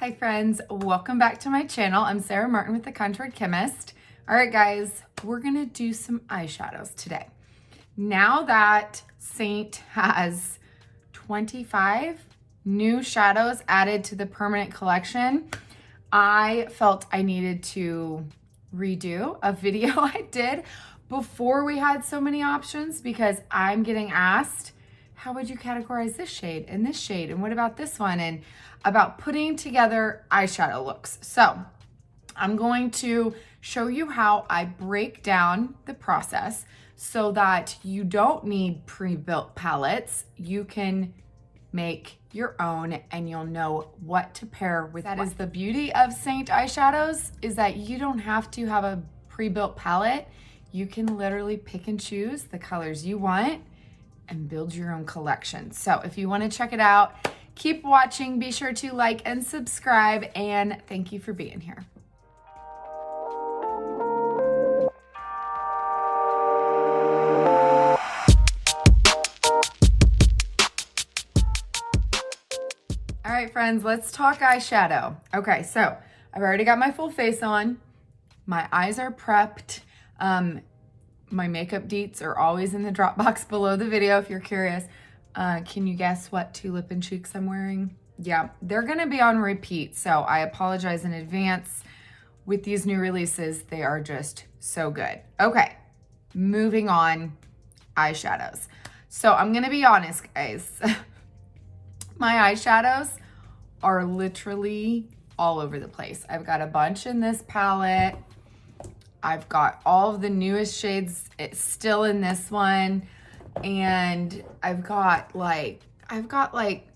Hi friends, welcome back to my channel. I'm Sarah Martin with The Contoured Chemist. All right guys, we're gonna do some eyeshadows today. Now that Seint has 25 new shadows added to the permanent collection, I felt I needed to redo a video I did before we had so many options, because I'm getting asked, how would you categorize this shade and this shade? And what about this one? And about putting together eyeshadow looks. So I'm going to show you how I break down the process so that you don't need pre-built palettes. You can make your own and you'll know what to pair with. That is the beauty of Seint Eyeshadows, is that you don't have to have a pre-built palette. You can literally pick and choose the colors you want and build your own collection. So if you want to check it out, keep watching. Be sure to like and subscribe, and thank you for being here. All right, friends, let's talk eyeshadow. Okay, so I've already got my full face on. My eyes are prepped. My makeup deets are always in the drop box below the video if you're curious. Can you guess what two lip and cheeks I'm wearing? Yeah, they're gonna be on repeat, so I apologize in advance. With these new releases, they are just so good. Okay, moving on, eyeshadows. So I'm gonna be honest, guys. My eyeshadows are literally all over the place. I've got a bunch in this palette. I've got all of the newest shades still in this one. And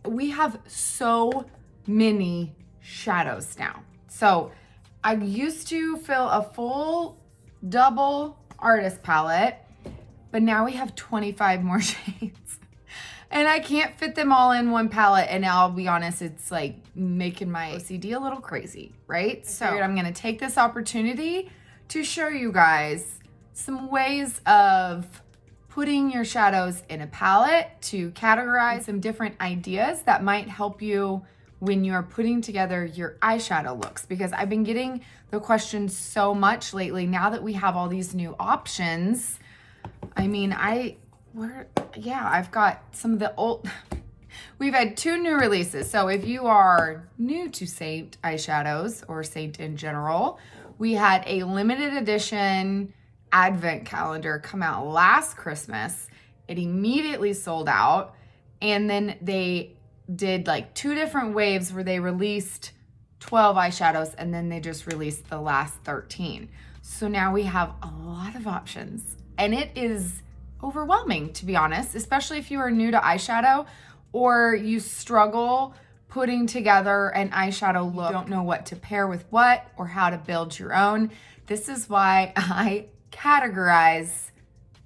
we have so many shadows now. So I used to fill a full double artist palette, but now we have 25 more shades. And I can't fit them all in one palette, and I'll be honest, it's like making my OCD a little crazy, right? So I'm gonna take this opportunity to show you guys some ways of putting your shadows in a palette, to categorize some different ideas that might help you when you're putting together your eyeshadow looks. Because I've been getting the question so much lately, now that we have all these new options. I mean, I've got some of the old, we've had 2 new releases. So if you are new to Seint Eyeshadows or Seint in general, we had a limited edition advent calendar come out last Christmas. It immediately sold out. And then they did like 2 different waves where they released 12 eyeshadows, and then they just released the last 13. So now we have a lot of options, and it is overwhelming, to be honest, especially if you are new to eyeshadow or you struggle putting together an eyeshadow look. You don't know what to pair with what or how to build your own. This is why I categorize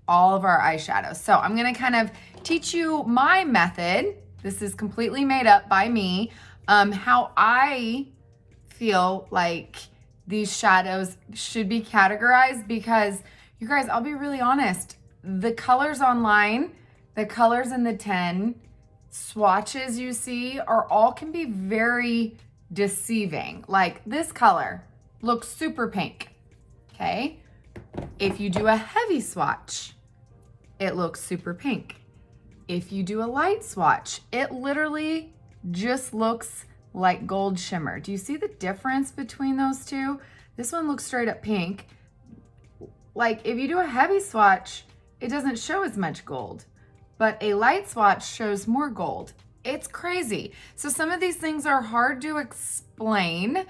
all of our eyeshadows. So I'm gonna kind of teach you my method. This is completely made up by me. How I feel like these shadows should be categorized, because you guys, I'll be really honest, the colors online, the colors in the 10 swatches you see can be very deceiving. Like this color looks super pink, okay? If you do a heavy swatch, it looks super pink. If you do a light swatch, it literally just looks like gold shimmer. Do you see the difference between those two? This one looks straight up pink. Like if you do a heavy swatch, it doesn't show as much gold, but a light swatch shows more gold. It's crazy. So some of these things are hard to explain,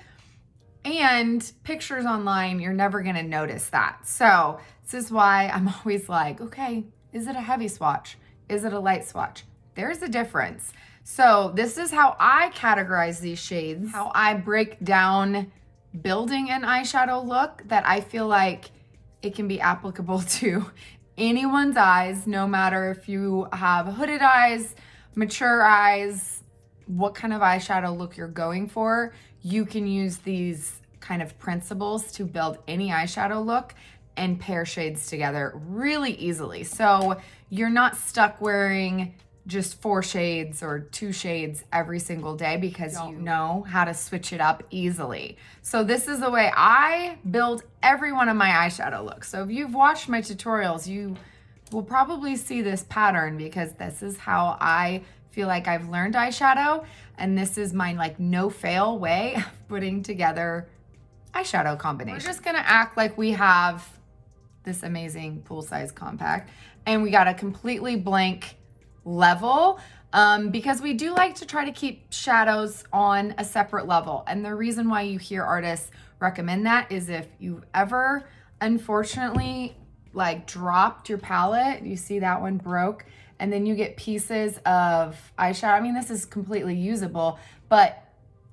and pictures online, you're never gonna notice that. So this is why I'm always like, okay, is it a heavy swatch? Is it a light swatch? There's a difference. So this is how I categorize these shades, how I break down building an eyeshadow look that I feel like it can be applicable to anyone's eyes, no matter if you have hooded eyes, mature eyes, what kind of eyeshadow look you're going for. You can use these kind of principles to build any eyeshadow look and pair shades together really easily. So you're not stuck wearing just 4 shades or 2 shades every single day because you know how to switch it up easily. So this is the way I build every one of my eyeshadow looks. So if you've watched my tutorials, you will probably see this pattern because this is how I feel like I've learned eyeshadow, and this is my like no fail way of putting together eyeshadow combination. We're just gonna act like we have this amazing pool size compact and we got a completely blank level because we do like to try to keep shadows on a separate level. And the reason why you hear artists recommend that is if you've ever unfortunately like dropped your palette, you see that one broke, and then you get pieces of eyeshadow. I mean, this is completely usable, but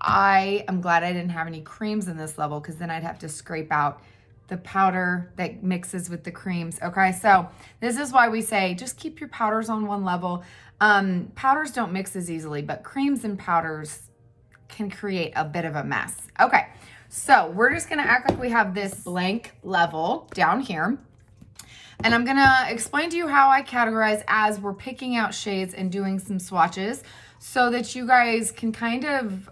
I am glad I didn't have any creams in this level because then I'd have to scrape out the powder that mixes with the creams. Okay, so this is why we say just keep your powders on one level. Powders don't mix as easily, but creams and powders can create a bit of a mess. Okay, so we're just gonna act like we have this blank level down here. And I'm gonna explain to you how I categorize as we're picking out shades and doing some swatches so that you guys can kind of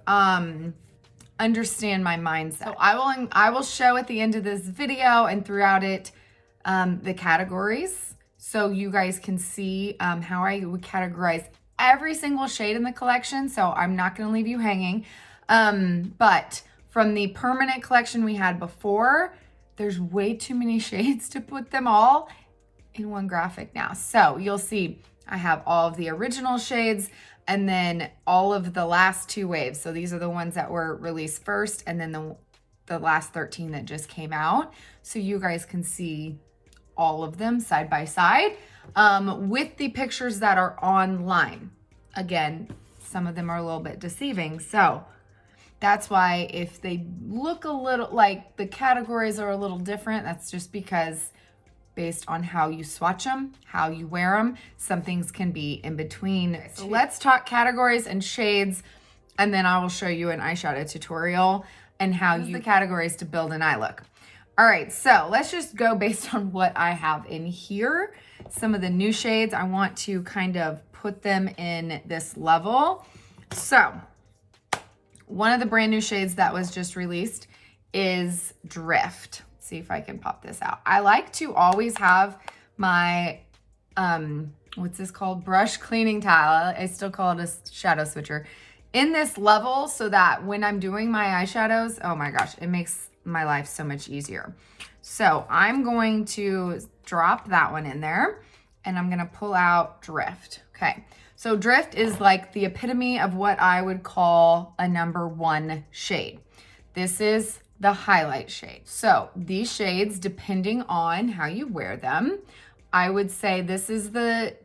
understand my mindset. So I will show at the end of this video and throughout it the categories so you guys can see how I would categorize every single shade in the collection. So I'm not gonna leave you hanging. But from the permanent collection we had before, there's way too many shades to put them all in one graphic now. So you'll see I have all of the original shades and then all of the last 2 waves. So these are the ones that were released first and then the last 13 that just came out. So you guys can see all of them side by side with the pictures that are online. Again, some of them are a little bit deceiving. So that's why if they look a little like the categories are a little different, that's just because based on how you swatch them, how you wear them, some things can be in between. So let's talk categories and shades, and then I will show you an eyeshadow tutorial and how you use the categories to build an eye look. All right, so let's just go based on what I have in here. Some of the new shades, I want to kind of put them in this level. So one of the brand new shades that was just released is Drift. Let's see if I can pop this out. I like to always have my, what's this called? Brush cleaning tile. I still call it a shadow switcher in this level so that when I'm doing my eyeshadows, oh my gosh, it makes my life so much easier. So I'm going to drop that one in there and I'm gonna pull out Drift. Okay. So Drift is like the epitome of what I would call a #1 shade. This is the highlight shade. So these shades, depending on how you wear them, I would say this is the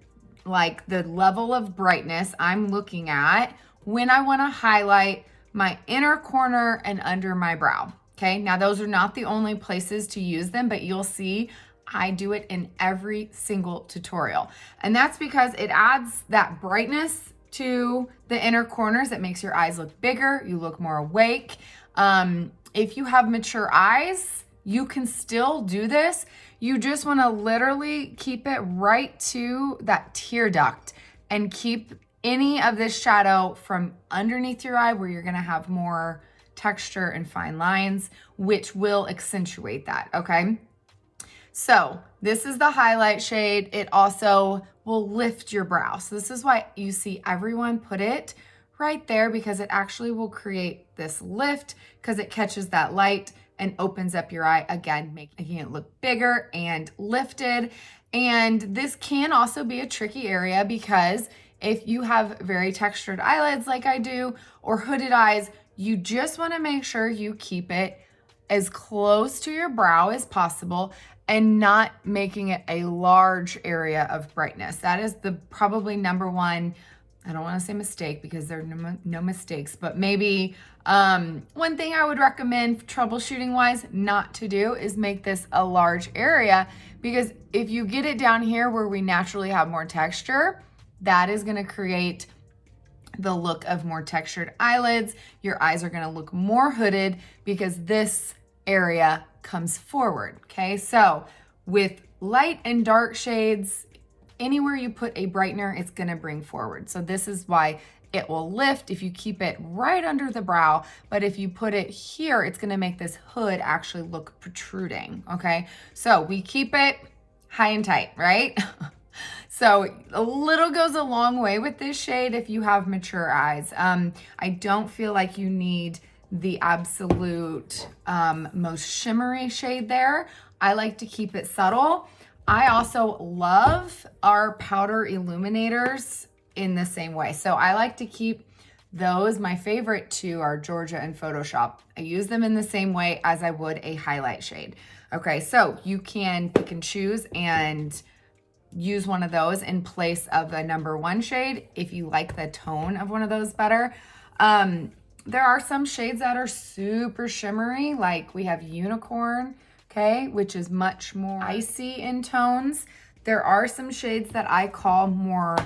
level of brightness I'm looking at when I wanna highlight my inner corner and under my brow. Okay, now those are not the only places to use them, but you'll see I do it in every single tutorial. And that's because it adds that brightness to the inner corners. It makes your eyes look bigger, you look more awake. If you have mature eyes, you can still do this. You just wanna literally keep it right to that tear duct and keep any of this shadow from underneath your eye where you're gonna have more texture and fine lines, which will accentuate that, okay? So this is the highlight shade. It also will lift your brow. So this is why you see everyone put it right there because it actually will create this lift because it catches that light and opens up your eye again, making it look bigger and lifted. And this can also be a tricky area because if you have very textured eyelids like I do or hooded eyes, you just want to make sure you keep it as close to your brow as possible and not making it a large area of brightness. That is the probably #1, I don't want to say mistake because there are no mistakes, but maybe one thing I would recommend troubleshooting wise not to do is make this a large area, because if you get it down here where we naturally have more texture, that is going to create the look of more textured eyelids. Your eyes are going to look more hooded because this area comes forward. Okay, so with light and dark shades, anywhere you put a brightener, it's gonna bring forward. So this is why it will lift if you keep it right under the brow, but if you put it here, it's gonna make this hood actually look protruding, okay? So we keep it high and tight, right? So a little goes a long way with this shade if you have mature eyes. I don't feel like you need the absolute most shimmery shade there. I like to keep it subtle. I also love our powder illuminators in the same way. So I like to keep those. My favorite two are Georgia and Photoshop. I use them in the same way as I would a highlight shade. Okay, so you can pick and choose and use one of those in place of a number one shade if you like the tone of one of those better. There are some shades that are super shimmery, like we have Unicorn, okay, which is much more icy in tones. There are some shades that I call more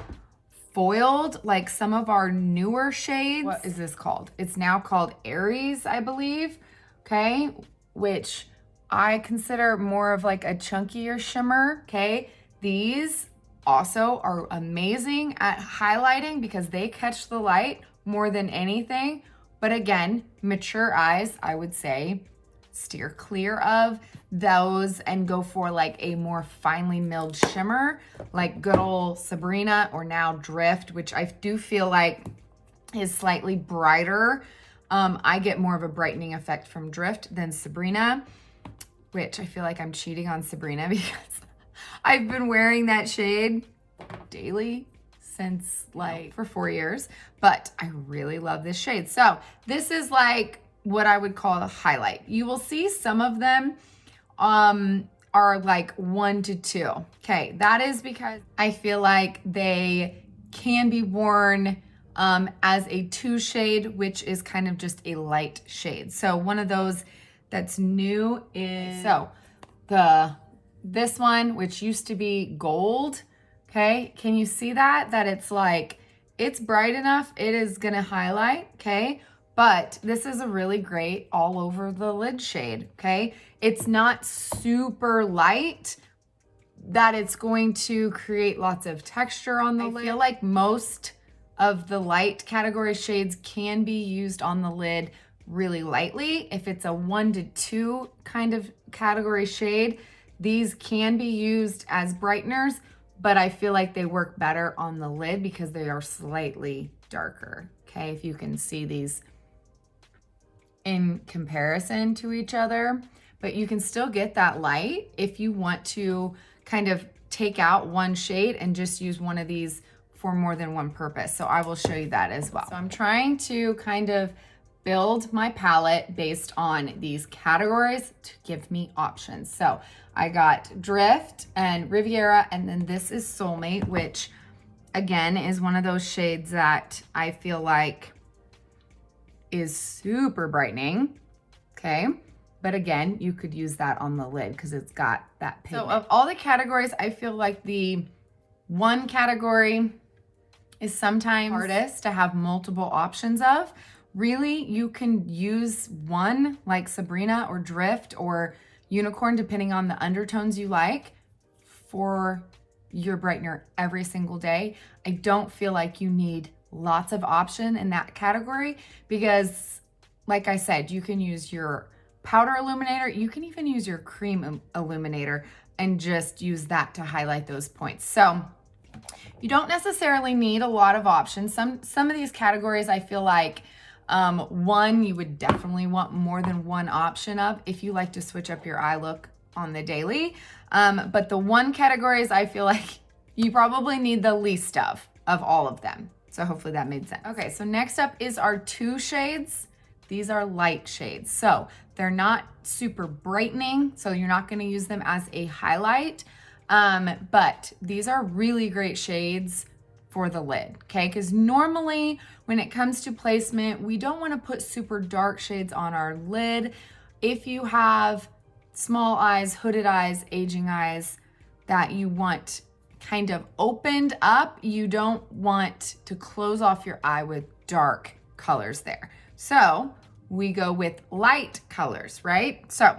foiled, like some of our newer shades. What is this called? It's now called Aries, I believe, okay, which I consider more of like a chunkier shimmer, okay? These also are amazing at highlighting because they catch the light more than anything. But again, mature eyes, I would say, steer clear of those and go for like a more finely milled shimmer, like good old Sabrina or now Drift, which I do feel like is slightly brighter. I get more of a brightening effect from Drift than Sabrina, which I feel like I'm cheating on Sabrina because I've been wearing that shade daily since like for 4 years, but I really love this shade. So this is like what I would call a highlight. You will see some of them are like 1 to 2. Okay, that is because I feel like they can be worn as a 2 shade, which is kind of just a light shade. So one of those that's new is this one, which used to be gold. Okay, can you see that? That it's like, it's bright enough, it is gonna highlight, okay? But this is a really great all over the lid shade, okay? It's not super light that it's going to create lots of texture on the lid. I feel like most of the light category shades can be used on the lid really lightly. If it's a 1 to 2 kind of category shade, these can be used as brighteners, but I feel like they work better on the lid because they are slightly darker, okay? If you can see these in comparison to each other, but you can still get that light if you want to kind of take out one shade and just use one of these for more than one purpose. So I will show you that as well. So I'm trying to kind of build my palette based on these categories to give me options. So I got Drift and Riviera, and then this is Soulmate, which again is one of those shades that I feel like is super brightening, okay? But again, you could use that on the lid because it's got that pigment. So of all the categories, I feel like the one category is sometimes hardest to have multiple options of. Really, you can use one like Sabrina or Drift or Unicorn, depending on the undertones you like, for your brightener every single day. I don't feel like you need lots of option in that category because, like I said, you can use your powder illuminator, you can even use your cream illuminator and just use that to highlight those points. So you don't necessarily need a lot of options. Some of these categories I feel like one, you would definitely want more than one option of if you like to switch up your eye look on the daily. But the one categories I feel like you probably need the least of all of them. So hopefully that made sense. Okay, so next up is our 2 shades. These are light shades. So they're not super brightening, so you're not gonna use them as a highlight. But these are really great shades for the lid, okay? Because normally when it comes to placement, we don't want to put super dark shades on our lid. If you have small eyes, hooded eyes, aging eyes that you want kind of opened up, you don't want to close off your eye with dark colors there. So we go with light colors, right? So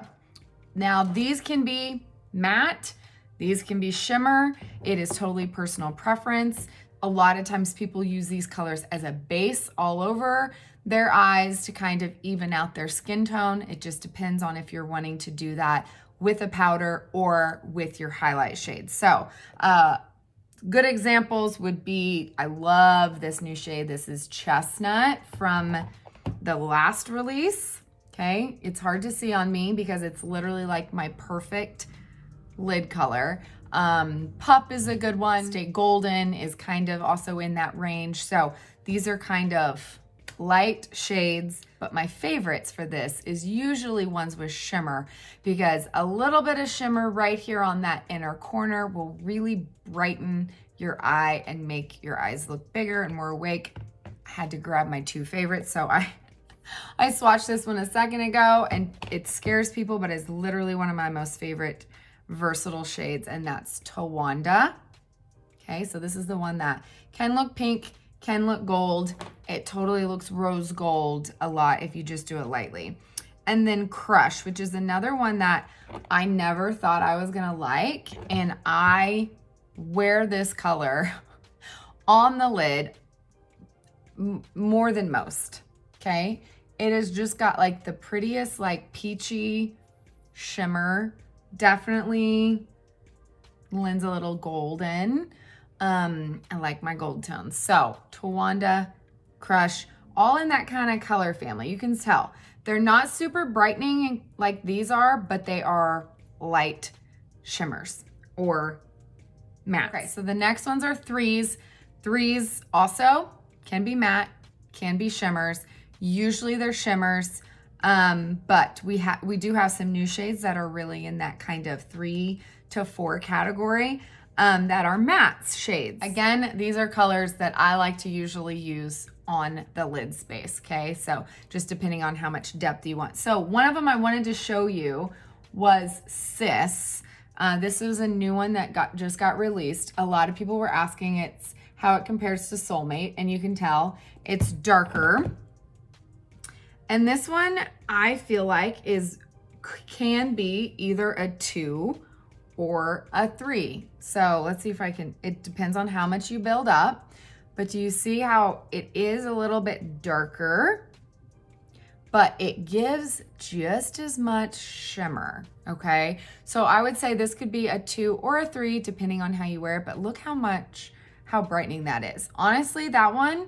now these can be matte. These can be shimmer. It is totally personal preference. A lot of times people use these colors as a base all over their eyes to kind of even out their skin tone. It just depends on if you're wanting to do that with a powder or with your highlight shades. So good examples would be, I love this new shade. This is Chestnut from the last release. Okay, it's hard to see on me because it's literally like my perfect lid color. Pup is a good one. Stay Golden is kind of also in that range. So these are kind of light shades, but my favorites for this is usually ones with shimmer, because a little bit of shimmer right here on that inner corner will really brighten your eye and make your eyes look bigger and more awake. I had to grab my two favorites, so I swatched this one a second ago, and it scares people, but it's literally one of my most favorite versatile shades, and that's Towanda. Okay, so this is the one that can look pink, can look gold. It totally looks rose gold a lot if you just do it lightly. And then Crush, which is another one that I never thought I was gonna like, and I wear this color on the lid more than most. Okay, it has just got like the prettiest like peachy shimmer. Definitely lends a little golden. I like my gold tones. So Towanda, Crush, all in that kind of color family. You can tell they're not super brightening like these are, but they are light shimmers or mattes. Okay, so the next ones are threes. Threes also can be matte, can be shimmers. Usually they're shimmers. But we do have some new shades that are really in that kind of 3 to 4 category, that are matte shades. Again, these are colors that I like to usually use on the lid space. Okay, so just depending on how much depth you want. So one of them I wanted to show you was Sis. This is a new one that just got released. A lot of people were asking how it compares to Soulmate, and you can tell it's darker. And this one, I feel like can be either a 2 or a 3. So let's see if I can, it depends on how much you build up. But do you see how it is a little bit darker, but it gives just as much shimmer, okay? So I would say this could be a 2 or a 3, depending on how you wear it, but look how brightening that is. Honestly, that one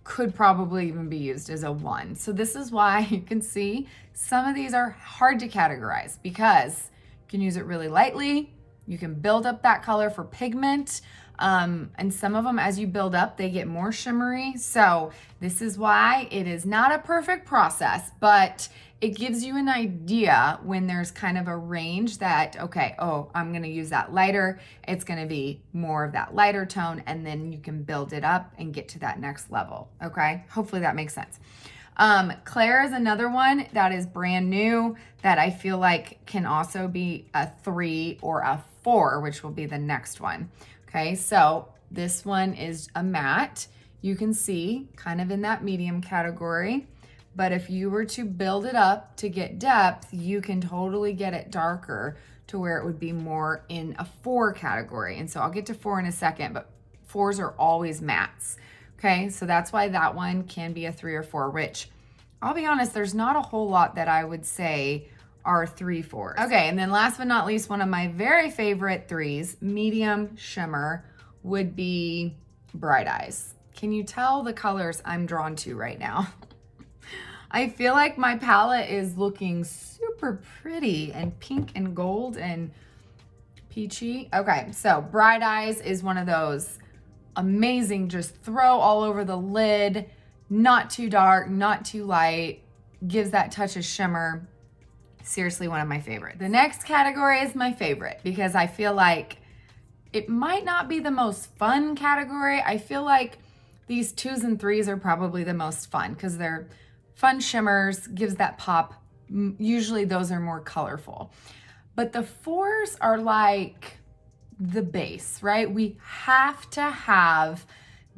could probably even be used as a 1. So this is why you can see some of these are hard to categorize, because you can use it really lightly. You can build up that color for pigment. And some of them, as you build up, they get more shimmery. So this is why it is not a perfect process, but it gives you an idea when there's kind of a range that, okay, oh, I'm gonna use that lighter. It's gonna be more of that lighter tone, and then you can build it up and get to that next level, okay? Hopefully that makes sense. Claire is another one that is brand new that I feel like can also be a 3 or a 4, which will be the next one. Okay, so this one is a matte. You can see kind of in that medium category, but if you were to build it up to get depth, you can totally get it darker to where it would be more in a 4 category. And so I'll get to 4 in a second, but 4s are always mattes. Okay, so that's why that one can be a 3 or 4, which I'll be honest, there's not a whole lot that I would say are 3, 4s. Okay, and then last but not least, one of my very favorite 3s, medium shimmer, would be Bright Eyes. Can you tell the colors I'm drawn to right now? I feel like my palette is looking super pretty and pink and gold and peachy. Okay, so Bright Eyes is one of those amazing, just throw all over the lid, not too dark, not too light, gives that touch of shimmer. Seriously, one of my favorites. The next category is my favorite because I feel like it might not be the most fun category. I feel like these 2s and 3s are probably the most fun because they're fun shimmers, gives that pop. Usually those are more colorful. But the 4s are like the base, right? We have to have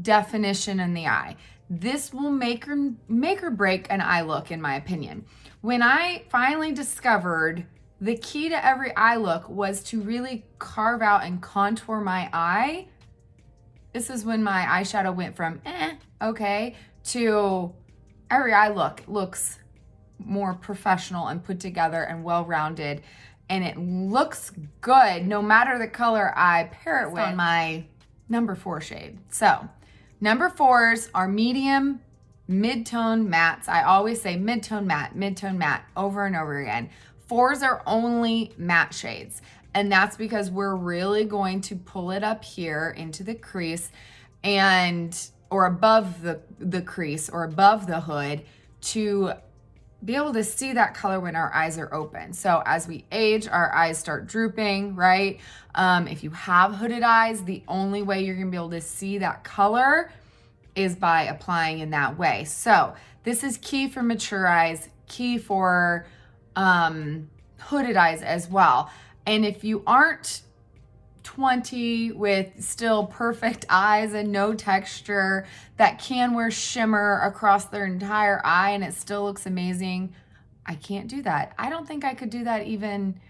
definition in the eye. This will make or break an eye look, in my opinion. When I finally discovered the key to every eye look was to really carve out and contour my eye. This is when my eyeshadow went from okay to every eye look looks more professional and put together and well-rounded, and it looks good no matter the color I pair it with on my number 4 shade. So number 4s are medium mid-tone mattes. I always say mid-tone matte over and over again. 4s are only matte shades, and that's because we're really going to pull it up here into the crease or above the crease or above the hood to be able to see that color when our eyes are open. So as we age, our eyes start drooping, right? If you have hooded eyes, the only way you're gonna be able to see that color is by applying in that way. So this is key for mature eyes, key for hooded eyes as well. And if you aren't 20 with still perfect eyes and no texture that can wear shimmer across their entire eye and it still looks amazing, I can't do that. I don't think I could do that even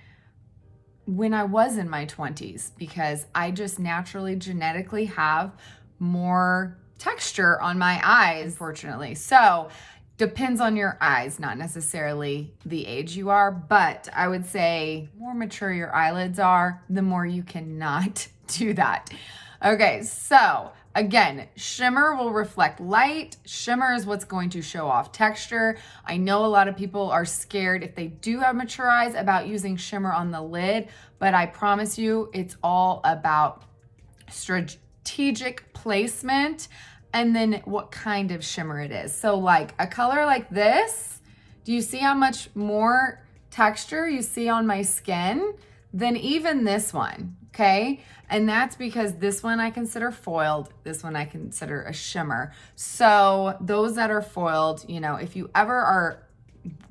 when I was in my 20s, because I just naturally genetically have more texture on my eyes, unfortunately. So depends on your eyes, not necessarily the age you are, but I would say the more mature your eyelids are, the more you cannot do that. Okay, so again, shimmer will reflect light. Shimmer is what's going to show off texture. I know a lot of people are scared if they do have mature eyes about using shimmer on the lid, but I promise you it's all about strategic placement and then what kind of shimmer it is. So like a color like this, do you see how much more texture you see on my skin than even this one, okay? And that's because this one I consider foiled, this one I consider a shimmer. So those that are foiled, you know, if you ever are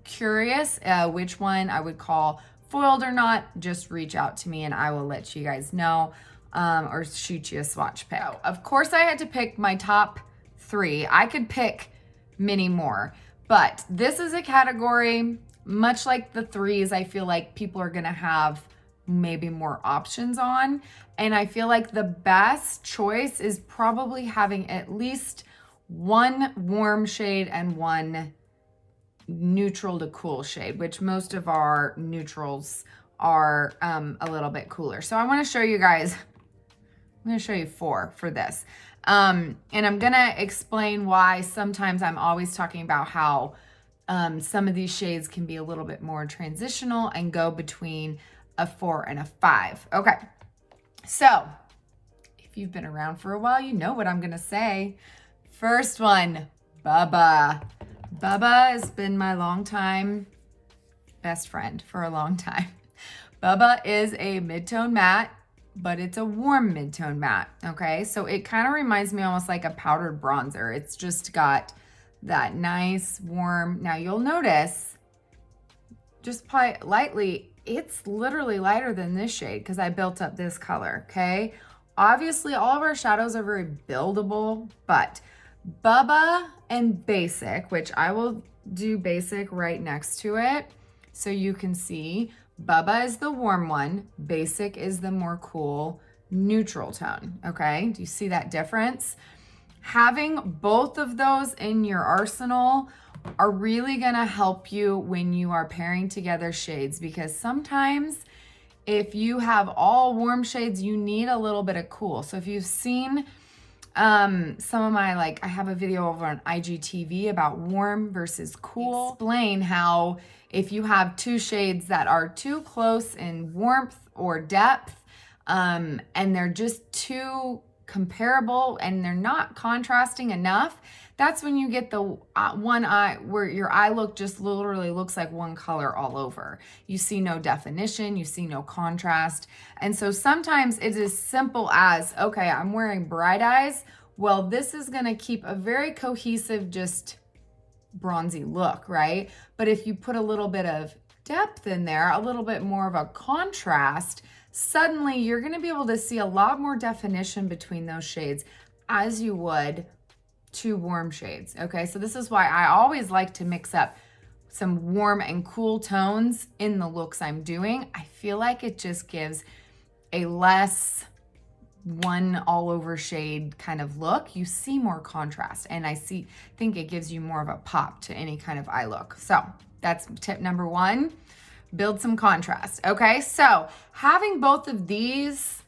curious which one I would call foiled or not, just reach out to me and I will let you guys know. Or shoot you a swatch pic. So, of course, I had to pick my top 3. I could pick many more, but this is a category, much like the 3s, I feel like people are gonna have maybe more options on. And I feel like the best choice is probably having at least one warm shade and one neutral to cool shade, which most of our neutrals are a little bit cooler. So I wanna show you guys, I'm going to show you 4 for this. And I'm going to explain why sometimes I'm always talking about how some of these shades can be a little bit more transitional and go between a 4 and a 5. Okay. So if you've been around for a while, you know what I'm going to say. First one, Bubba. Bubba has been my longtime best friend for a long time. Bubba is a mid-tone matte, but it's a warm mid-tone matte, okay? So it kind of reminds me almost like a powdered bronzer. It's just got that nice warm, now you'll notice, just apply it lightly, it's literally lighter than this shade because I built up this color, okay? Obviously, all of our shadows are very buildable, but Bubba and Basic, which I will do Basic right next to it so you can see, Bubba is the warm one, Basic is the more cool neutral tone, okay? Do you see that difference? Having both of those in your arsenal are really gonna help you when you are pairing together shades, because sometimes if you have all warm shades, you need a little bit of cool. So if you've seen some of my, like, I have a video over on IGTV about warm versus cool. Explain how if you have 2 shades that are too close in warmth or depth, and they're just too comparable and they're not contrasting enough, that's when you get the one eye where your eye look just literally looks like one color all over. You see no definition, you see no contrast. And so sometimes it's as simple as, okay, I'm wearing bright eyes. Well, this is gonna keep a very cohesive, just bronzy look, right? But if you put a little bit of depth in there, a little bit more of a contrast, suddenly you're gonna be able to see a lot more definition between those shades as you would 2 warm shades, okay? So this is why I always like to mix up some warm and cool tones in the looks I'm doing, I feel like it just gives a less one all over shade kind of look. You see more contrast, and think it gives you more of a pop to any kind of eye look. So that's tip number one, build some contrast. Okay, so having both of these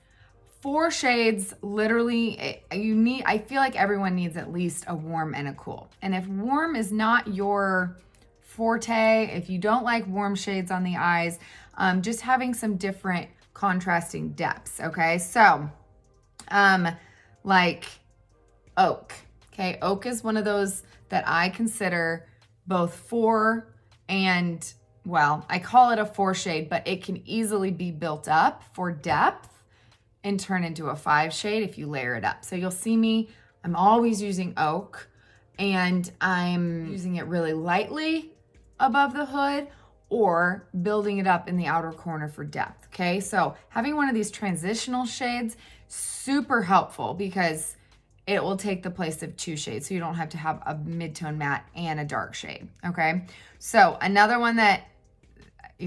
4 shades, literally I feel like everyone needs at least a warm and a cool. And if warm is not your forte, if you don't like warm shades on the eyes, just having some different contrasting depths. Okay, so like oak. Okay, oak is one of those that I consider both 4 and, well, I call it a 4 shade, but it can easily be built up for depth and turn into a 5 shade if you layer it up. So you'll see me, I'm always using oak, and I'm using it really lightly above the hood or building it up in the outer corner for depth. Okay, so having one of these transitional shades, super helpful because it will take the place of 2 shades. So you don't have to have a mid-tone matte and a dark shade. Okay, so another one that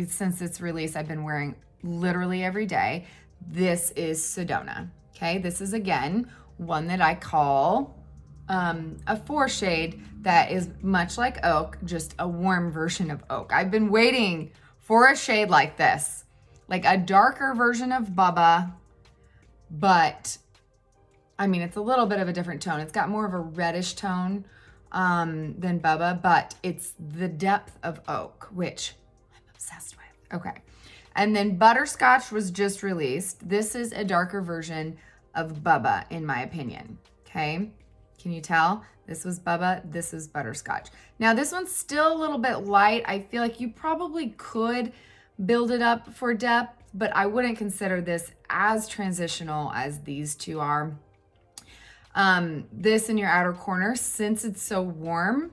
since its release I've been wearing literally every day, this is Sedona. Okay, this is again one that I call a 4 shade that is much like oak, just a warm version of oak. I've been waiting for a shade like this, like a darker version of Bubba, but I mean, it's a little bit of a different tone. It's got more of a reddish tone than Bubba, but it's the depth of oak, which I'm obsessed with. Okay. And then Butterscotch was just released. This is a darker version of Bubba, in my opinion. Okay. Can you tell? This was Bubba, this is Butterscotch. Now this one's still a little bit light. I feel like you probably could build it up for depth, but I wouldn't consider this as transitional as these two are. This in your outer corner, since it's so warm,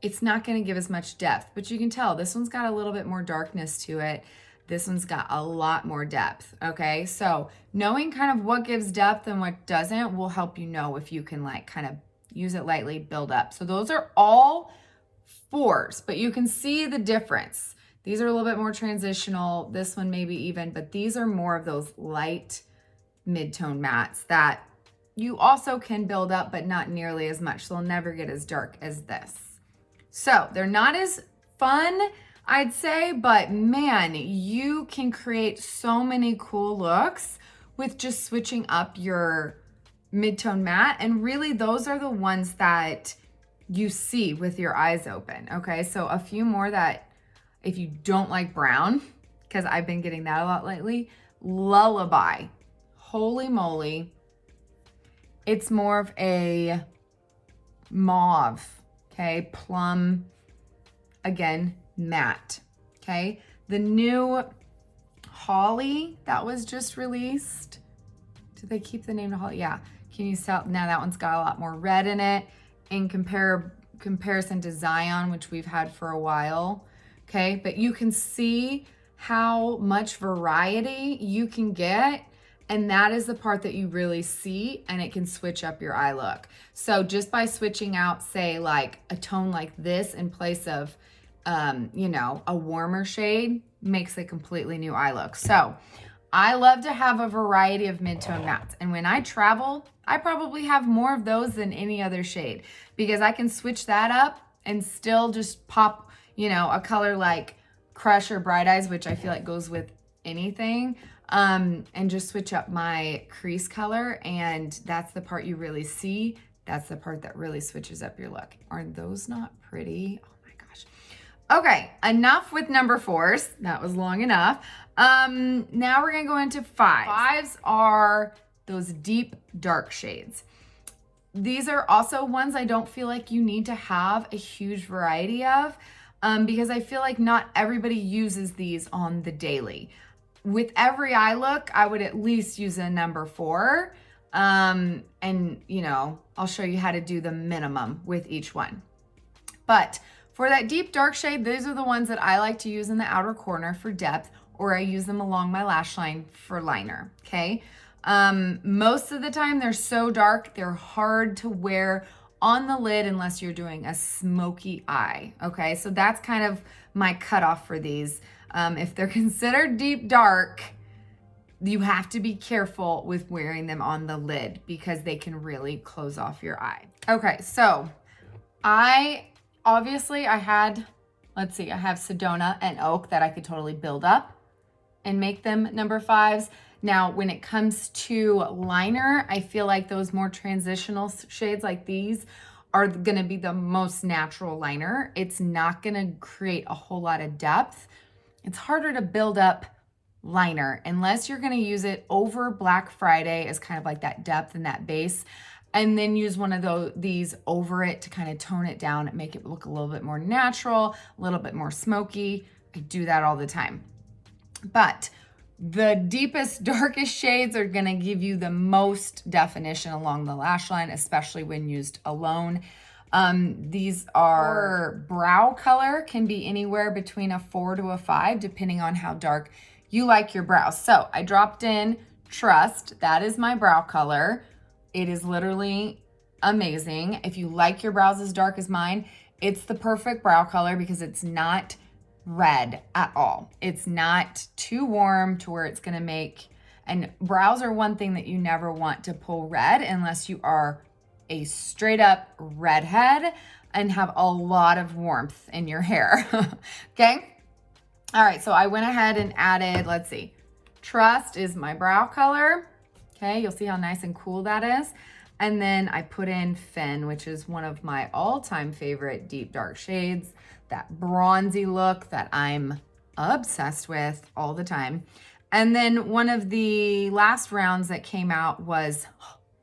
it's not going to give as much depth, but you can tell this one's got a little bit more darkness to it. This one's got a lot more depth. Okay, so knowing kind of what gives depth and what doesn't will help you know if you can like kind of use it lightly, build up. So those are all 4s, but you can see the difference. These are a little bit more transitional. This one maybe even, but these are more of those light mid-tone mattes that you also can build up, but not nearly as much. So they'll never get as dark as this. So they're not as fun, I'd say, but man, you can create so many cool looks with just switching up your mid-tone matte. And really those are the ones that you see with your eyes open. Okay, so a few more that if you don't like brown, because I've been getting that a lot lately, Lullaby. Holy moly. It's more of a mauve, okay, plum, again, matte, okay. The new Holly that was just released, did they keep the name to Holly? Yeah, can you tell? Now that one's got a lot more red in it in comparison to Zion, which we've had for a while, okay. But you can see how much variety you can get. And that is the part that you really see, and it can switch up your eye look. So just by switching out, say like a tone like this in place of, you know, a warmer shade makes a completely new eye look. So I love to have a variety of mid-tone mattes. And when I travel, I probably have more of those than any other shade because I can switch that up and still just pop, you know, a color like Crush or Bright Eyes, which I feel like goes with anything. And just switch up my crease color, and that's the part you really see. That's the part that really switches up your look. Aren't those not pretty? Oh my gosh. Okay, enough with number 4s. That was long enough. Now we're gonna go into 5s. 5s are those deep dark shades. These are also ones I don't feel like you need to have a huge variety of, because I feel like not everybody uses these on the daily. With every eye look, I would at least use a number 4. And you know, I'll show you how to do the minimum with each one. But for that deep dark shade, these are the ones that I like to use in the outer corner for depth, or I use them along my lash line for liner, okay? Most of the time they're so dark, they're hard to wear on the lid unless you're doing a smoky eye. Okay, so that's kind of my cutoff for these. If they're considered deep dark, you have to be careful with wearing them on the lid because they can really close off your eye. Okay, so I have Sedona and Oak that I could totally build up and make them number 5s. Now, when it comes to liner, I feel like those more transitional shades like these are gonna be the most natural liner. It's not gonna create a whole lot of depth. It's harder to build up liner unless you're gonna use it over Black Friday as kind of like that depth and that base, and then use one of these over it to kind of tone it down and make it look a little bit more natural, a little bit more smoky. I do that all the time. But the deepest, darkest shades are gonna give you the most definition along the lash line, especially when used alone. These are brow color, can be anywhere between a 4 to a 5, depending on how dark you like your brows. So I dropped in Trust. That is my brow color. It is literally amazing. If you like your brows as dark as mine, it's the perfect brow color because it's not red at all. It's not too warm to where it's gonna make, and brows are one thing that you never want to pull red unless you are a straight up redhead and have a lot of warmth in your hair. Okay. All right. So I went ahead and added, let's see, Trust is my brow color. Okay. You'll see how nice and cool that is. And then I put in Fen, which is one of my all-time favorite deep dark shades, that bronzy look that I'm obsessed with all the time. And then one of the last rounds that came out was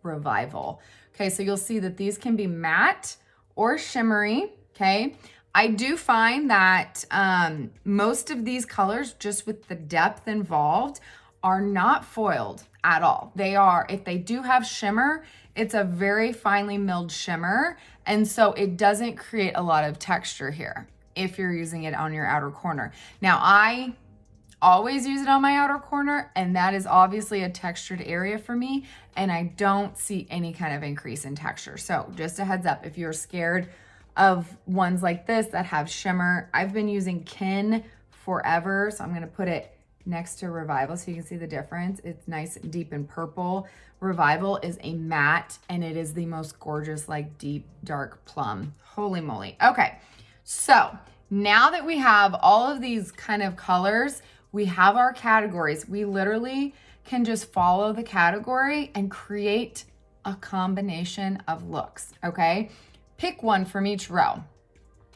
Revival. Okay, so you'll see that these can be matte or shimmery, okay? I do find that most of these colors, just with the depth involved, are not foiled at all. They are, if they do have shimmer, it's a very finely milled shimmer, and so it doesn't create a lot of texture here if you're using it on your outer corner. Now, I always use it on my outer corner, and that is obviously a textured area for me, and I don't see any kind of increase in texture. So just a heads up, if you're scared of ones like this that have shimmer, I've been using Kin forever, so I'm gonna put it next to Revival so you can see the difference. It's nice and deep and purple. Revival is a matte, and it is the most gorgeous, like deep, dark plum. Holy moly. Okay, so now that we have all of these kind of colors, we have our categories. We literally can just follow the category and create a combination of looks, okay? Pick one from each row,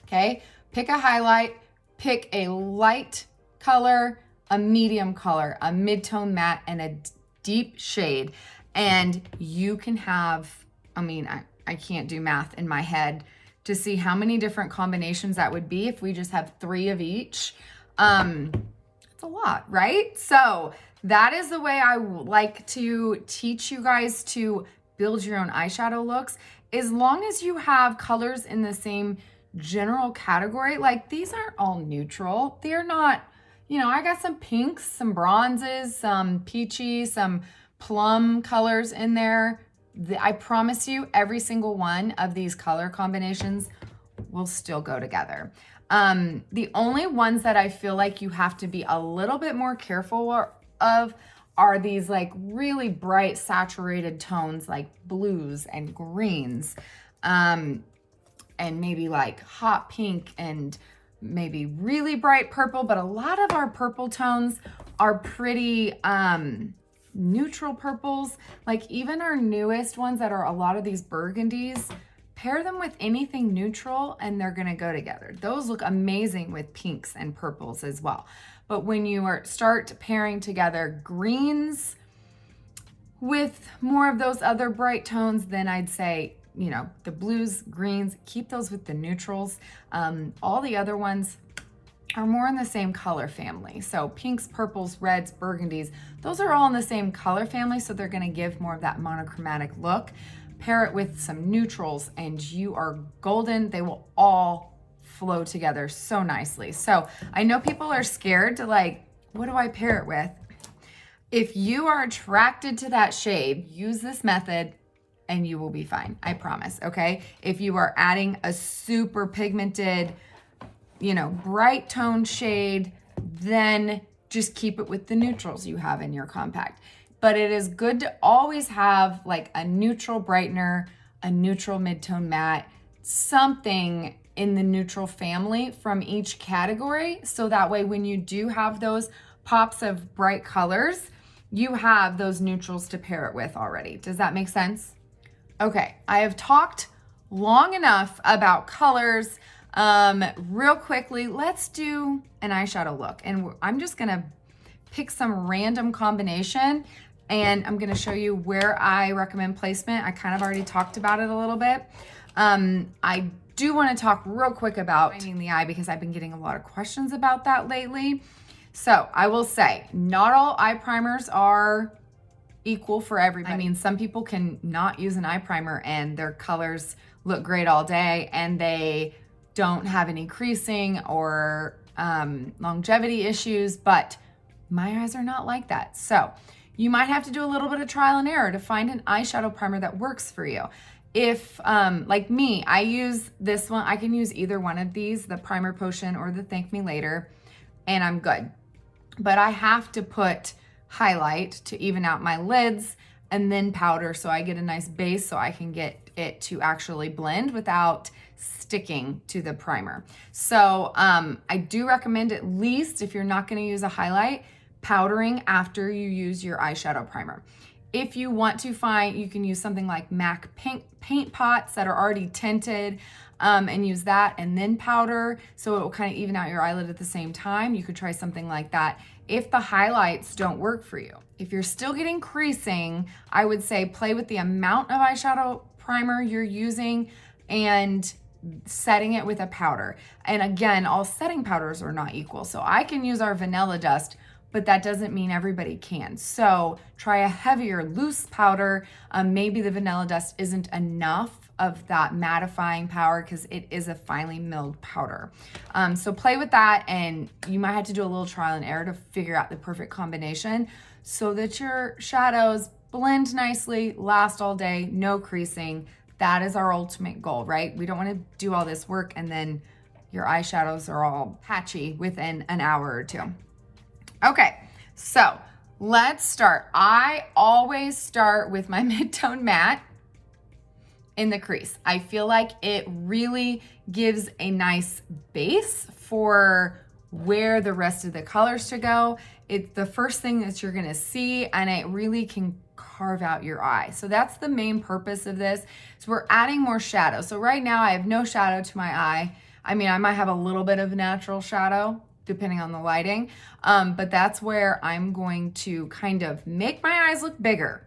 okay? Pick a highlight, pick a light color, a medium color, a mid-tone matte, and a deep shade. And you can have, I can't do math in my head to see how many different combinations that would be if we just have 3 of each. It's a lot, right? So that is the way I like to teach you guys to build your own eyeshadow looks. As long as you have colors in the same general category, like these aren't all neutral. They're not, I got some pinks, some bronzes, some peachy, some plum colors in there. I promise you every single one of these color combinations will still go together. The only ones that I feel like you have to be a little bit more careful of are these like really bright saturated tones like blues and greens, and maybe like hot pink and maybe really bright purple, but a lot of our purple tones are pretty neutral purples. Like even our newest ones that are a lot of these burgundies, pair them with anything neutral and they're gonna go together. Those look amazing with pinks and purples as well. But when you start pairing together greens with more of those other bright tones, then I'd say, the blues, greens, keep those with the neutrals. All the other ones are more in the same color family. So pinks, purples, reds, burgundies, those are all in the same color family, so they're gonna give more of that monochromatic look. Pair it with some neutrals and you are golden. They will all flow together so nicely. So I know people are scared to what do I pair it with? If you are attracted to that shade, use this method and you will be fine. I promise, okay? If you are adding a super pigmented, you know, bright tone shade, then just keep it with the neutrals you have in your compact. But it is good to always have like a neutral brightener, a neutral mid-tone matte, something in the neutral family from each category. So that way when you do have those pops of bright colors, you have those neutrals to pair it with already. Does that make sense? Okay, I have talked long enough about colors. Real quickly, let's do an eyeshadow look. And I'm just gonna pick some random combination and I'm gonna show you where I recommend placement. I kind of already talked about it a little bit. I do wanna talk real quick about finding the eye because I've been getting a lot of questions about that lately. So I will say, not all eye primers are equal for everybody. I mean, some people can not use an eye primer and their colors look great all day and they don't have any creasing or longevity issues, but my eyes are not like that. So you might have to do a little bit of trial and error to find an eyeshadow primer that works for you. If, like me, I use this one, I can use either one of these, the Primer Potion or the Thank Me Later, and I'm good. But I have to put highlight to even out my lids and then powder so I get a nice base so I can get it to actually blend without sticking to the primer. So I do recommend, at least if you're not going to use a highlight, powdering after you use your eyeshadow primer. If you want to find, you can use something like MAC paint pots that are already tinted and use that and then powder so it will kind of even out your eyelid at the same time. You could try something like that if the highlights don't work for you. If you're still getting creasing, I would say play with the amount of eyeshadow primer you're using and setting it with a powder. And again, all setting powders are not equal. So I can use our Vanilla Dust, but that doesn't mean everybody can. So try a heavier, loose powder. Maybe the Vanilla Dust isn't enough of that mattifying power because it is a finely milled powder. So play with that and you might have to do a little trial and error to figure out the perfect combination so that your shadows blend nicely, last all day, no creasing. That is our ultimate goal, right? We don't want to do all this work and then your eyeshadows are all patchy within an hour or two. Okay, so let's start. I always start with my mid-tone matte in the crease. I feel like it really gives a nice base for where the rest of the colors should go. It's the first thing that you're gonna see and it really can carve out your eye. So that's the main purpose of this. So we're adding more shadow. So right now I have no shadow to my eye. I mean, I might have a little bit of natural shadow depending on the lighting, but that's where I'm going to kind of make my eyes look bigger.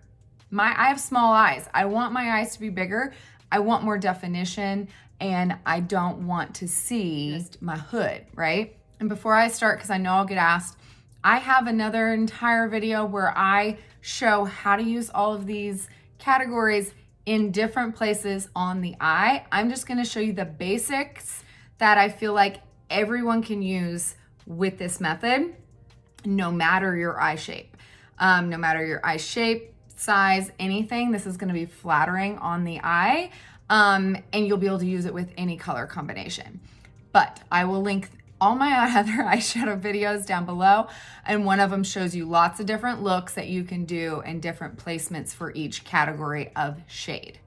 I have small eyes. I want my eyes to be bigger. I want more definition and I don't want to see just my hood, right? And before I start, because I know I'll get asked, I have another entire video where I show how to use all of these categories in different places on the eye. I'm just gonna show you the basics that I feel like everyone can use with this method, no matter your eye shape. No matter your eye shape, size, anything, this is gonna be flattering on the eye, and you'll be able to use it with any color combination. But I will link all my other eyeshadow videos down below, and one of them shows you lots of different looks that you can do and different placements for each category of shade.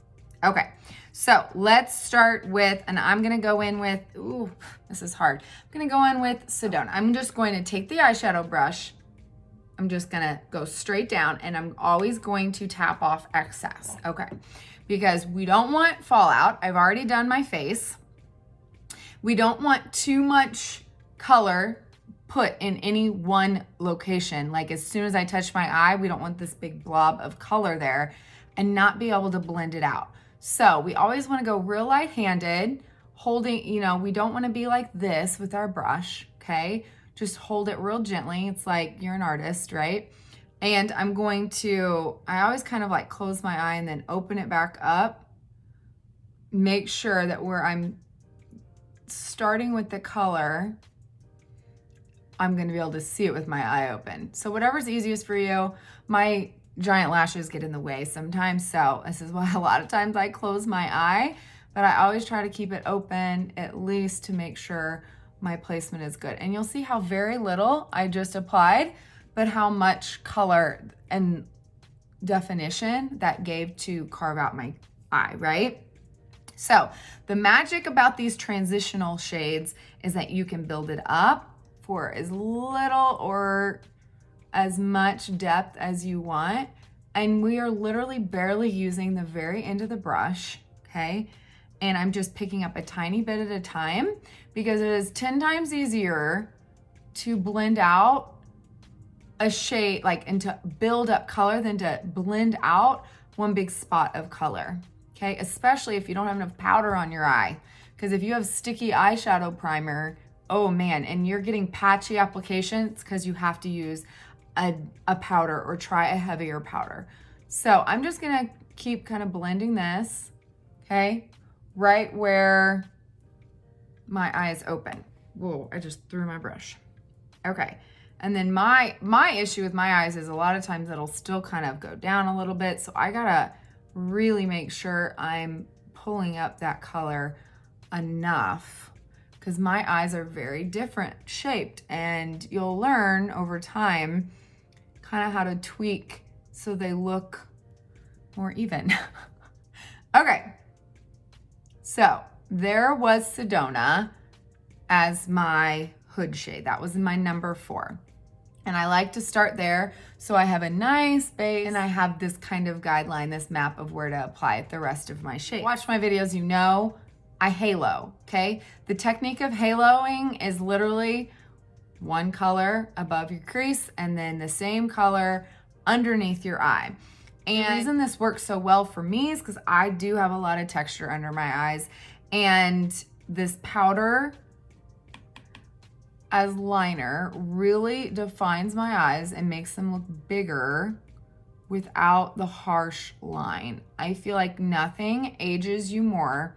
Okay, so let's start with, and I'm gonna go in with, ooh, this is hard. I'm gonna go in with Sedona. I'm just going to take the eyeshadow brush, I'm just gonna go straight down and I'm always going to tap off excess, okay? Because we don't want fallout. I've already done my face. We don't want too much color put in any one location. Like as soon as I touch my eye, we don't want this big blob of color there and not be able to blend it out. So we always wanna go real light-handed, holding, you know, we don't wanna be like this with our brush, okay? Just hold it real gently. It's like you're an artist, right? And I'm going to, I always kind of like close my eye and then open it back up. Make sure that where I'm starting with the color, I'm gonna be able to see it with my eye open. So whatever's easiest for you. My giant lashes get in the way sometimes. So this is why a lot of times I close my eye, but I always try to keep it open at least to make sure my placement is good. And you'll see how very little I just applied, but how much color and definition that gave to carve out my eye, right? So the magic about these transitional shades is that you can build it up for as little or as much depth as you want. And we are literally barely using the very end of the brush, okay? And I'm just picking up a tiny bit at a time because it is 10 times easier to blend out a shade, like, and to build up color than to blend out one big spot of color, okay? Especially if you don't have enough powder on your eye. Because if you have sticky eyeshadow primer, oh man, and you're getting patchy applications because you have to use a powder or try a heavier powder. So I'm just gonna keep kind of blending this, okay? Right where my eye is open. Whoa, I just threw my brush. Okay, and then my issue with my eyes is a lot of times it'll still kind of go down a little bit. So I gotta really make sure I'm pulling up that color enough because my eyes are very different shaped, and you'll learn over time kind of how to tweak so they look more even. Okay, so there was Sedona as my hood shade. That was my number 4. And I like to start there so I have a nice base and I have this kind of guideline, this map of where to apply the rest of my shade. Watch my videos, you know I halo, okay? The technique of haloing is literally one color above your crease and then the same color underneath your eye. And the reason this works so well for me is because I do have a lot of texture under my eyes, and this powder as liner really defines my eyes and makes them look bigger without the harsh line. I feel like nothing ages you more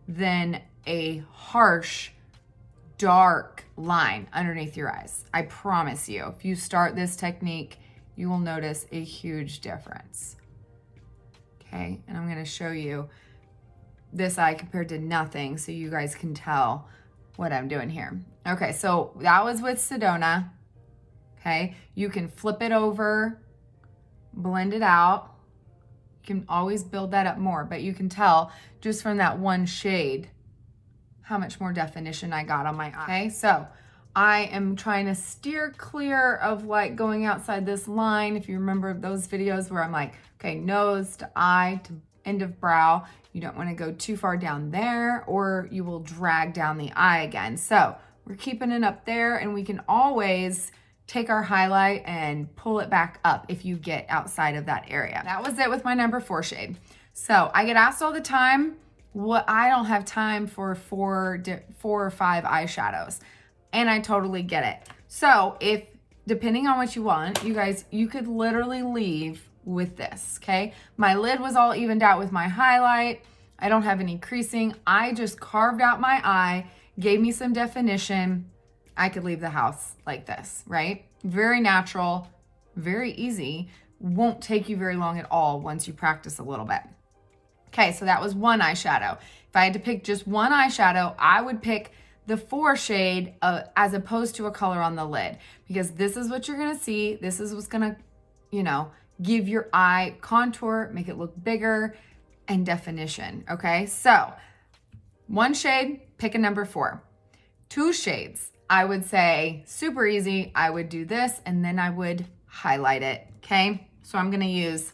than a harsh, dark line underneath your eyes. I promise you, if you start this technique, you will notice a huge difference. Okay, and I'm gonna show you this eye compared to nothing so you guys can tell what I'm doing here. Okay, so that was with Sedona. Okay, you can flip it over, blend it out. You can always build that up more, but you can tell just from that one shade how much more definition I got on my eye. Okay, so I am trying to steer clear of like going outside this line. If you remember those videos where I'm like, okay, nose to eye to end of brow, you don't want to go too far down there or you will drag down the eye again. So we're keeping it up there, and we can always take our highlight and pull it back up if you get outside of that area. That was it with my number 4 shade. So I get asked all the time, I don't have time for 4 or 5 eyeshadows. And I totally get it. So if, depending on what you want, you guys, you could literally leave with this, okay? My lid was all evened out with my highlight. I don't have any creasing. I just carved out my eye, gave me some definition. I could leave the house like this, right? Very natural, very easy. Won't take you very long at all once you practice a little bit. Okay, so that was one eyeshadow. If I had to pick just one eyeshadow, I would pick the 4 shade as opposed to a color on the lid, because this is what you're gonna see. This is what's gonna, you know, give your eye contour, make it look bigger, and definition, okay? So 1 shade, pick a number 4. 2 shades, I would say super easy. I would do this and then I would highlight it, okay? So I'm gonna use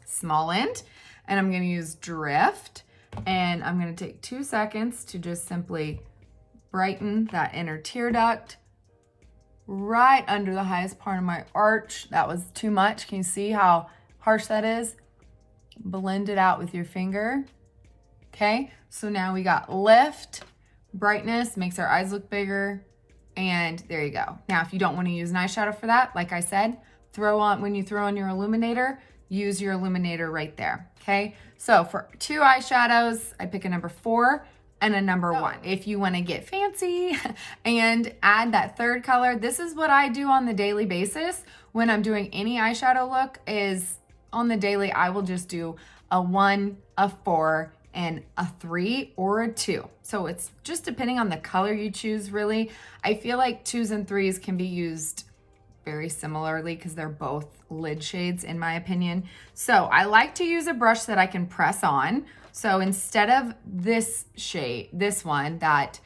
Small End and I'm gonna use Drift, and I'm gonna take 2 seconds to just simply brighten that inner tear duct right under the highest part of my arch. That was too much. Can you see how harsh that is? Blend it out with your finger. Okay, so now we got lift, brightness, makes our eyes look bigger, and there you go. Now, if you don't want to use an eyeshadow for that, like I said, when you throw on your illuminator, use your illuminator right there, okay? So for 2 eyeshadows, I pick a number 4, and a number 1. If you want to get fancy and add that third color, this is what I do on the daily basis when I'm doing any eyeshadow look. Is on the daily, I will just do a 1, a 4, and a 3 or a 2. So it's just depending on the color you choose, really. I feel like 2s and 3s can be used very similarly because they're both lid shades in my opinion. So I like to use a brush that I can press on. So instead of this shade, this one that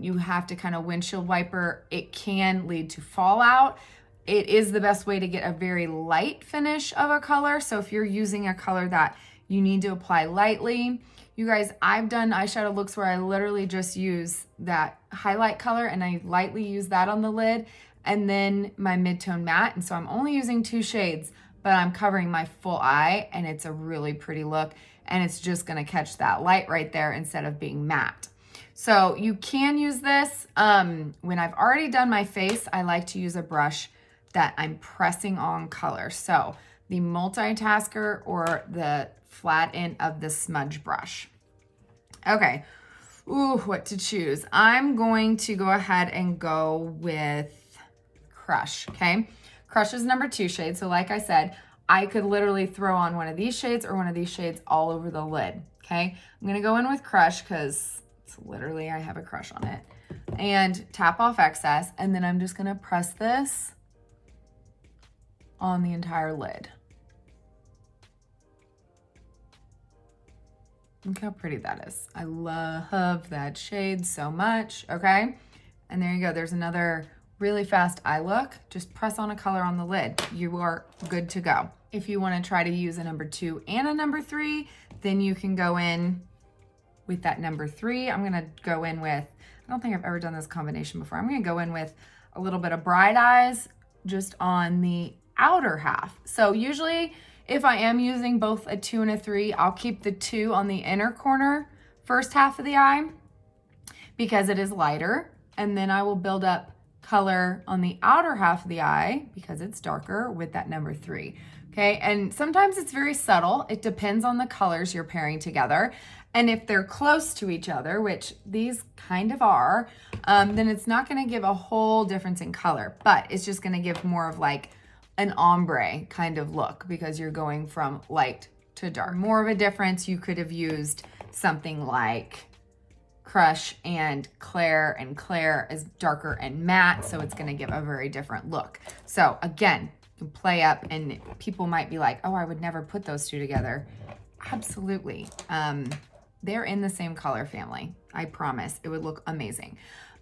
you have to kind of windshield wiper, it can lead to fallout. It is the best way to get a very light finish of a color. So if you're using a color that you need to apply lightly, you guys, I've done eyeshadow looks where I literally just use that highlight color and I lightly use that on the lid and then my mid-tone matte. And so I'm only using 2 shades, but I'm covering my full eye and it's a really pretty look. And it's just gonna catch that light right there instead of being matte. So you can use this. When I've already done my face, I like to use a brush that I'm pressing on color. So the multitasker or the flat end of the smudge brush. Okay, ooh, what to choose? I'm going to go ahead and go with Crush, okay? Crush is number 2 shade. So like I said, I could literally throw on one of these shades or one of these shades all over the lid, okay? I'm gonna go in with Crush because it's literally, I have a crush on it. And tap off excess, and then I'm just gonna press this on the entire lid. Look how pretty that is. I love that shade so much, okay? And there you go, there's another really fast eye look. Just press on a color on the lid. You are good to go. If you want to try to use a number 2 and a number 3, then you can go in with that number 3. I'm gonna go in with, I don't think I've ever done this combination before. I'm gonna go in with a little bit of Bright Eyes just on the outer half. So usually if I am using both a 2 and a 3, I'll keep the 2 on the inner corner, first half of the eye, because it is lighter. And then I will build up color on the outer half of the eye because it's darker with that number 3. Okay, and sometimes it's very subtle. It depends on the colors you're pairing together. And if they're close to each other, which these kind of are, then it's not gonna give a whole difference in color, but it's just gonna give more of like an ombre kind of look because you're going from light to dark. More of a difference, you could have used something like Crush and Claire is darker and matte, so it's gonna give a very different look. So again, you can play up and people might be like, oh, I would never put those 2 together. Absolutely. They're in the same color family. I promise it would look amazing.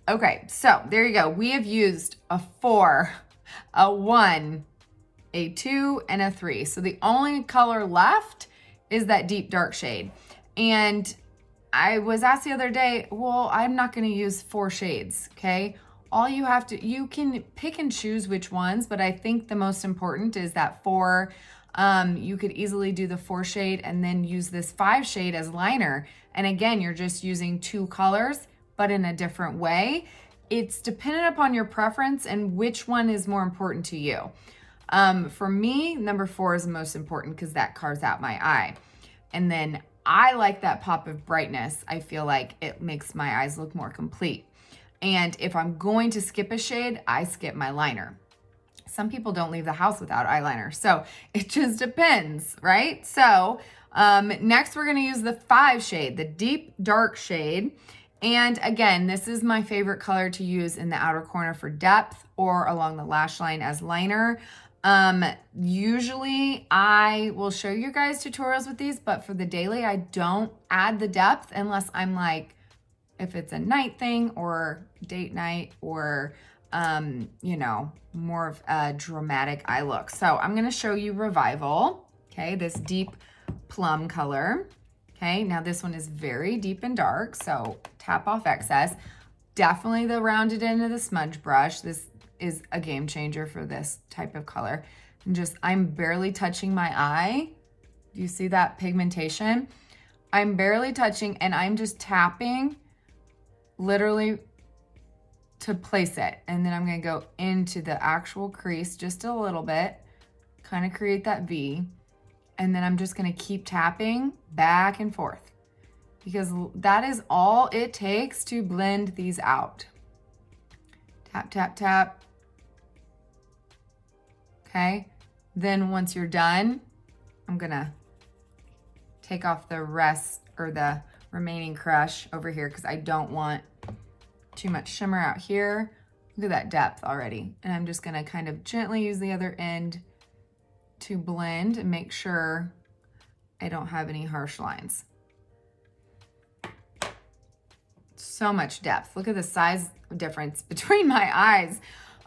Okay, so there you go. We have used a 4, a 1, a 2, and a 3. So the only color left is that deep dark shade. And I was asked the other day, well, I'm not gonna use 4 shades, okay? All you have to, you can pick and choose which ones, but I think the most important is that 4. You could easily do the 4 shade and then use this 5 shade as liner. And again, you're just using 2 colors, but in a different way. It's dependent upon your preference and which one is more important to you. For me, number 4 is the most important because that carves out my eye. And then I like that pop of brightness. I feel like it makes my eyes look more complete. And if I'm going to skip a shade, I skip my liner. Some people don't leave the house without eyeliner, so it just depends, right? So next we're gonna use the 5 shade, the deep dark shade. And again, this is my favorite color to use in the outer corner for depth or along the lash line as liner. Usually I will show you guys tutorials with these, but for the daily, I don't add the depth unless I'm like, if it's a night thing or date night or, you know, more of a dramatic eye look. So I'm going to show you Revival. Okay. This deep plum color. Okay. Now this one is very deep and dark. So tap off excess. Definitely the rounded end of the smudge brush. This is a game changer for this type of color. And just, I'm barely touching my eye. Do you see that pigmentation? I'm barely touching and I'm just tapping literally to place it. And then I'm gonna go into the actual crease just a little bit, kind of create that V. And then I'm just gonna keep tapping back and forth. because that is all it takes to blend these out. Tap, tap, tap. Okay, then once you're done, I'm gonna take off the rest or the remaining crush over here because I don't want too much shimmer out here. Look at that depth already. And I'm just gonna kind of gently use the other end to blend and make sure I don't have any harsh lines. So much depth. Look at the size difference between my eyes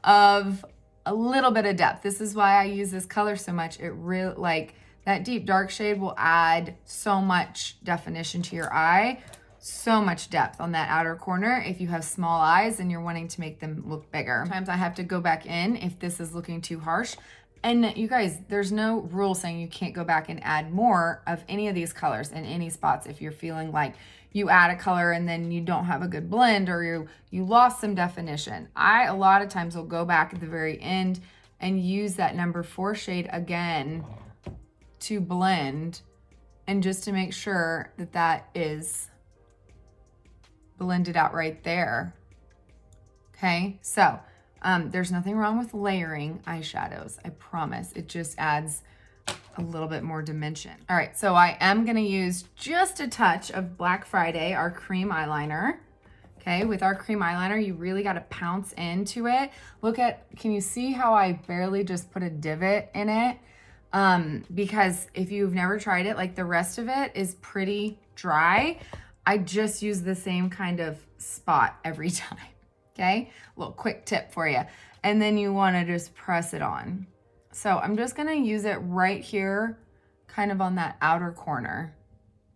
of a little bit of depth. This is why I use this color so much. It really, like, that deep dark shade will add so much definition to your eye, so much depth on that outer corner if you have small eyes and you're wanting to make them look bigger. Sometimes I have to go back in if this is looking too harsh. And you guys, there's no rule saying you can't go back and add more of any of these colors in any spots if you're feeling like you add a color and then you don't have a good blend or you lost some definition. I, a lot of times, will go back at the very end and use that number 4 shade again to blend and just to make sure that that is blended out right there. Okay, so there's nothing wrong with layering eyeshadows. I promise. It just adds a little bit more dimension. All right, so I am gonna use just a touch of Black Friday, our cream eyeliner. Okay, with our cream eyeliner, you really gotta pounce into it. Can you see how I barely just put a divot in it? Because if you've never tried it, like the rest of it is pretty dry. I just use the same kind of spot every time. Okay, a little quick tip for you. And then you wanna just press it on. So I'm just gonna use it right here, kind of on that outer corner,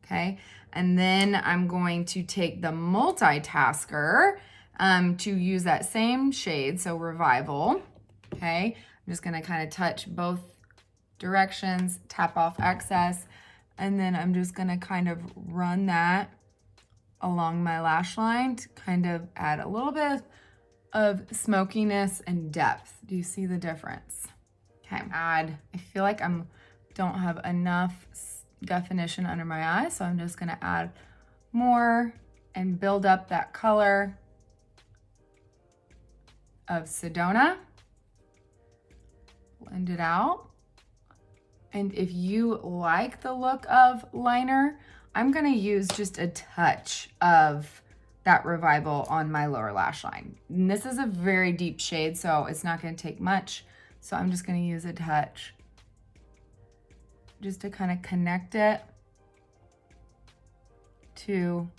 okay? And then I'm going to take the multitasker to use that same shade, so Revival, okay? I'm just gonna kind of touch both directions, tap off excess, and then I'm just gonna kind of run that along my lash line to kind of add a little bit of smokiness and depth. Do you see the difference? Okay, I feel like don't have enough definition under my eye, so I'm just gonna add more and build up that color of Sedona. Blend it out. And if you like the look of liner, I'm gonna use just a touch of that Revival on my lower lash line. And this is a very deep shade, so it's not gonna take much. So I'm just gonna use a touch just to kind of connect it to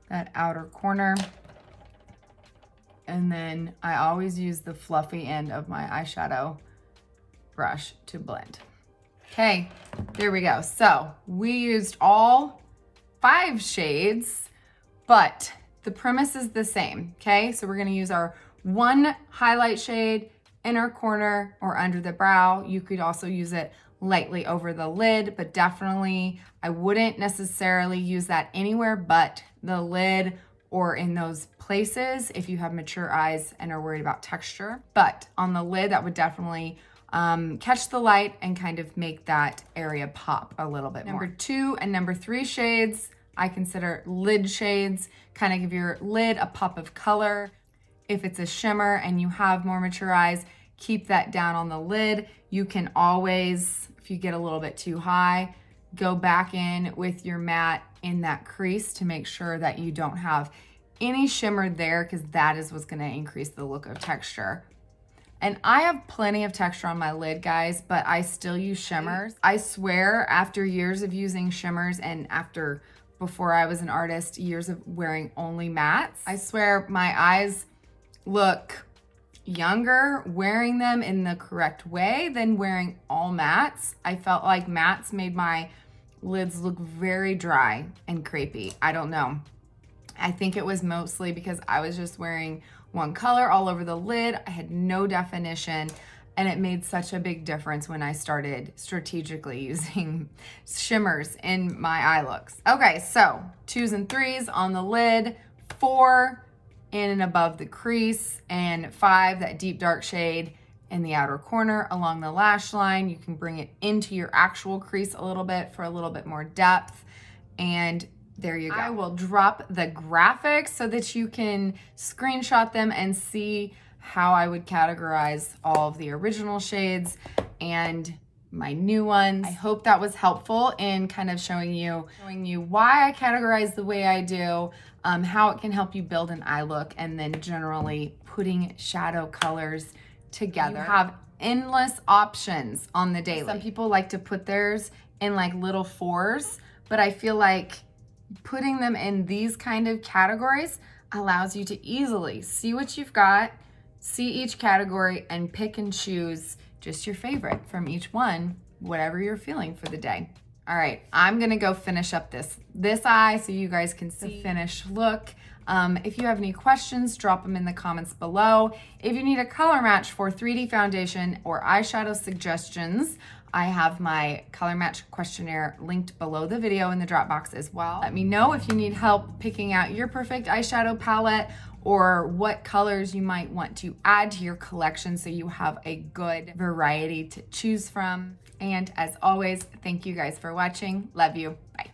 that outer corner. And then I always use the fluffy end of my eyeshadow brush to blend. Okay, there we go. So we used all 5 shades, but the premise is the same, okay? So we're gonna use our 1 highlight shade, inner corner or under the brow. You could also use it lightly over the lid, but definitely I wouldn't necessarily use that anywhere but the lid or in those places if you have mature eyes and are worried about texture. But on the lid, that would definitely catch the light and kind of make that area pop a little bit more. Number 2 and number 3 shades, I consider lid shades, kind of give your lid a pop of color. If it's a shimmer and you have more mature eyes, keep that down on the lid. You can always, if you get a little bit too high, go back in with your matte in that crease to make sure that you don't have any shimmer there, because that is what's gonna increase the look of texture. And I have plenty of texture on my lid, guys, but I still use shimmers. I swear, after years of using shimmers and before I was an artist, years of wearing only mattes, I swear my eyes look younger wearing them in the correct way than wearing all mattes. I felt like mattes made my lids look very dry and crepey. I don't know. I think it was mostly because I was just wearing one color all over the lid. I had no definition, and it made such a big difference when I started strategically using shimmers in my eye looks. Okay, so 2s and 3s on the lid, 4 in and above the crease, and 5, that deep dark shade in the outer corner along the lash line. You can bring it into your actual crease a little bit for a little bit more depth. And There you go. I will drop the graphics so that you can screenshot them and see how I would categorize all of the original shades and my new ones. I hope that was helpful in kind of showing you why I categorize the way I do, how it can help you build an eye look, and then generally putting shadow colors together. You have endless options on the daily. Some people like to put theirs in like little fours, but I feel like putting them in these kind of categories allows you to easily see what you've got, see each category, and pick and choose just your favorite from each one, whatever you're feeling for the day. All right, I'm gonna go finish up this eye so you guys can see the finished look. If you have any questions, drop them in the comments below. If you need a color match for 3D foundation or eyeshadow suggestions, I have my color match questionnaire linked below the video in the drop box as well. Let me know if you need help picking out your perfect eyeshadow palette or what colors you might want to add to your collection so you have a good variety to choose from. And as always, thank you guys for watching. Love you. Bye.